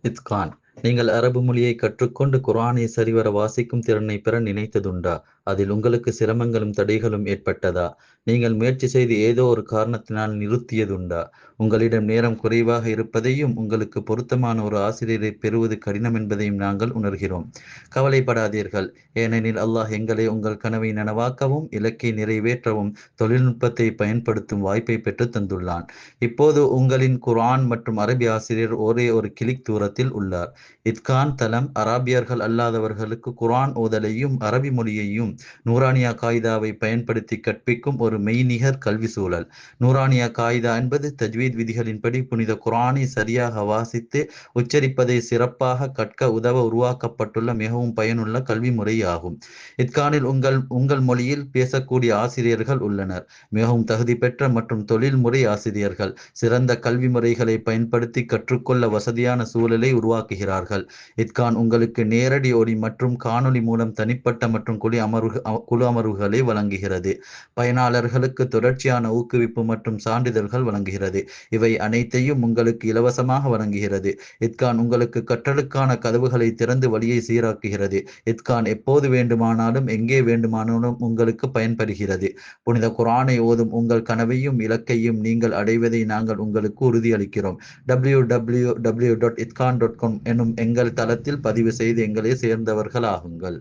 இத்கான். நீங்கள் அரபு மொழியை கற்றுக்கொண்டு குர்ஆனை சரிவர வாசிக்கும் திறனை பெற நினைத்ததுண்டா? அதில் உங்களுக்கு சிரமங்களும் தடைகளும் ஏற்பட்டதா? நீங்கள் முயற்சி செய்து ஏதோ ஒரு காரணத்தினால் நிறுத்தியதுண்டா? உங்களிடம் நேரம் குறைவாக இருப்பதையும் உங்களுக்கு பொருத்தமான ஒரு ஆசிரியரை பெறுவது கடினம் என்பதையும் நாங்கள் உணர்கிறோம். கவலைப்படாதீர்கள், ஏனெனில் அல்லாஹ் எங்களை உங்கள் கனவை நனவாக்கவும் இலக்கை நிறைவேற்றவும் தொழில்நுட்பத்தை பயன்படுத்தும் வாய்ப்பை பெற்று தந்துள்ளான். இப்போது உங்களின் குர்ஆன் மற்றும் அரபி ஆசிரியர் ஒரே ஒரு கிளிக் தூரத்தில் உள்ளார். இத்கான் தளம் அராபியர்கள் அல்லாதவர்களுக்கு குர்ஆன் ஓதலையும் அரபி மொழியையும் நூரானியா காயிதாவை பயன்படுத்தி கற்பிக்கும் ஒரு மெய்நிகர் கல்வி சூழல். நூரானியா காயிதா என்பது தஜ்வீத் விதிகளின்படி புனித குர்ஆனை சரியாக வாசித்து உச்சரிப்பதை சிறப்பாக கற்க உதவ உருவாக்கப்பட்டுள்ள மிகவும் பயனுள்ள கல்வி முறையாகும். இத்கானில் உங்கள் மொழியில் பேசக்கூடிய ஆசிரியர்கள் உள்ளனர். மிகவும் தகுதி பெற்ற மற்றும் தொழில்முறை ஆசிரியர்கள் சிறந்த கல்வி முறைகளை பயன்படுத்தி கற்றுக்கொள்ள வசதியான சூழலை உருவாக்குகிறார்கள். இத்கான் உங்களுக்கு நேரடி ஒலி மற்றும் காணொளி மூலம் தனிப்பட்ட மற்றும் குழு அமர்வுகளை வழங்குகிறது. பயனாளர்களுக்கு தொடர்ச்சியான ஊக்குவிப்பு மற்றும் சான்றிதழ்கள் வழங்குகிறது. இவை அனைத்தையும் உங்களுக்கு இலவசமாக வழங்குகிறது. இத்கான் உங்களுக்கு கற்றலுக்கான கதவுகளை திறந்து வழியை சீராக்குகிறது. இத்கான் எப்போது வேண்டுமானாலும் எங்கே வேண்டுமானாலும் உங்களுக்கு பயன்படுகிறது. புனித குர்ஆனை ஓதும் உங்கள் கனவையும் இலக்கையும் நீங்கள் அடைவதை நாங்கள் உங்களுக்கு உறுதியளிக்கிறோம். www.itkan.com எனும் எங்கள் தளத்தில் பதிவு செய்து எங்களை சேர்ந்தவர்களாகுங்கள்.